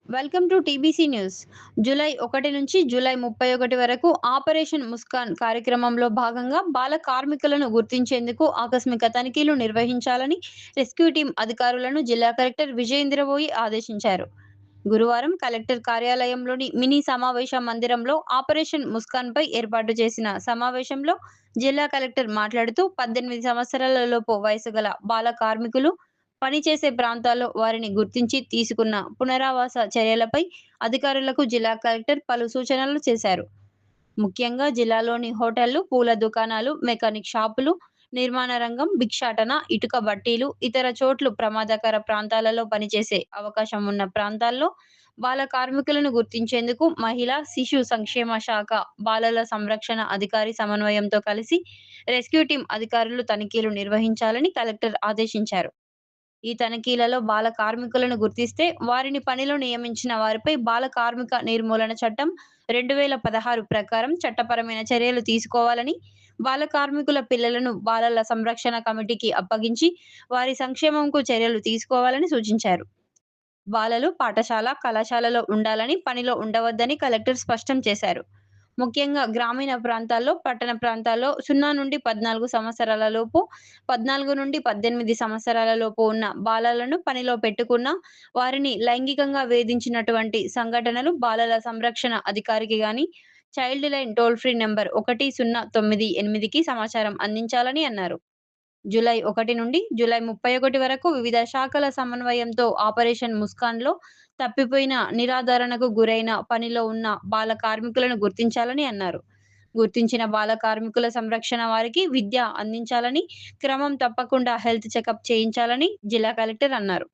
Welcome to TBC news. July 1 నుంచి July 31 వరకు operation Muskan కార్యక్రమంలో భాగంగా బాల కార్మికులను గుర్తించేందుకు ఆకస్మిక తనిఖీలు నిర్వహించాలని రెస్క్యూ టీం అధికారులను జిల్లా కలెక్టర్ విజయేంద్రబోయి ఆదేశించారు. గురువారం కలెక్టర్ కార్యాలయంలోని మినీ సమావేశ మందిరంలో ఆపరేషన్ ముస్కాన్పై ఏర్పాటు చేసిన సమావేశంలో జిల్లా కలెక్టర్ మాట్లాడుతూ 18 సంవత్సరాల లోపు వయసు గల బాల కార్మికులు పనిచేసే ప్రాంతాల్లో వారిని గుర్తించి తీసుకున్న పునరావాస చర్యలపై అధికారులకు జిల్లా కలెక్టర్ పలు సూచనలు చేశారు. ముఖ్యంగా జిల్లాలోని హోటళ్లు, పూల దుకాణాలు, మెకానిక్ షాపులు, నిర్మాణ రంగం, భిక్షాటన, ఇటుక బట్టీలు, ఇతర చోట్లు ప్రమాదకర ప్రాంతాలలో పనిచేసే అవకాశం ఉన్న ప్రాంతాల్లో బాల కార్మికులను గుర్తించేందుకు మహిళా శిశు సంక్షేమ శాఖ బాలల సంరక్షణ అధికారి సమన్వయంతో కలిసి రెస్క్యూ టీం అధికారులు తనిఖీలు నిర్వహించాలని కలెక్టర్ ఆదేశించారు. ఈ తనిఖీలలో బాల కార్మికులను గుర్తిస్తే వారిని పనిలో నియమించిన వారిపై బాల కార్మిక నిర్మూలన చట్టం 2016 ప్రకారం చట్టపరమైన చర్యలు తీసుకోవాలని, బాల కార్మికుల పిల్లలను బాలల సంరక్షణ కమిటీకి అప్పగించి వారి సంక్షేమంకు చర్యలు తీసుకోవాలని సూచించారు. బాలలు పాఠశాల, కళాశాలలో ఉండాలని, పనిలో ఉండవద్దని కలెక్టర్ స్పష్టం చేశారు. ముఖ్యంగా గ్రామీణ ప్రాంతాల్లో, పట్టణ ప్రాంతాల్లో 0 నుండి 14 సంవత్సరాల లోపు, 14 నుండి 18 సంవత్సరాల లోపు ఉన్న బాలలను పనిలో పెట్టుకున్న వారిని లైంగికంగా వేధించినటువంటి సంఘటనలు బాలల సంరక్షణ అధికారికి గాని, child line toll free number 1098కి సమాచారం అందించాలని అన్నారు. జూలై 1 నుండి జూలై 31 వరకు వివిధ శాఖల సమన్వయంతో ఆపరేషన్ ముస్కాన్‌లో తప్పిపోయిన, నిరాదరణకు గురైన, పనిలో ఉన్న బాల కార్మికులను గుర్తించాలని అన్నారు. గుర్తించిన బాల కార్మికుల సంరక్షణ వారికి విద్య అందించాలని, క్రమం తప్పకుండా హెల్త్ చెకప్ చేయించాలని జిల్లా కలెక్టర్ అన్నారు.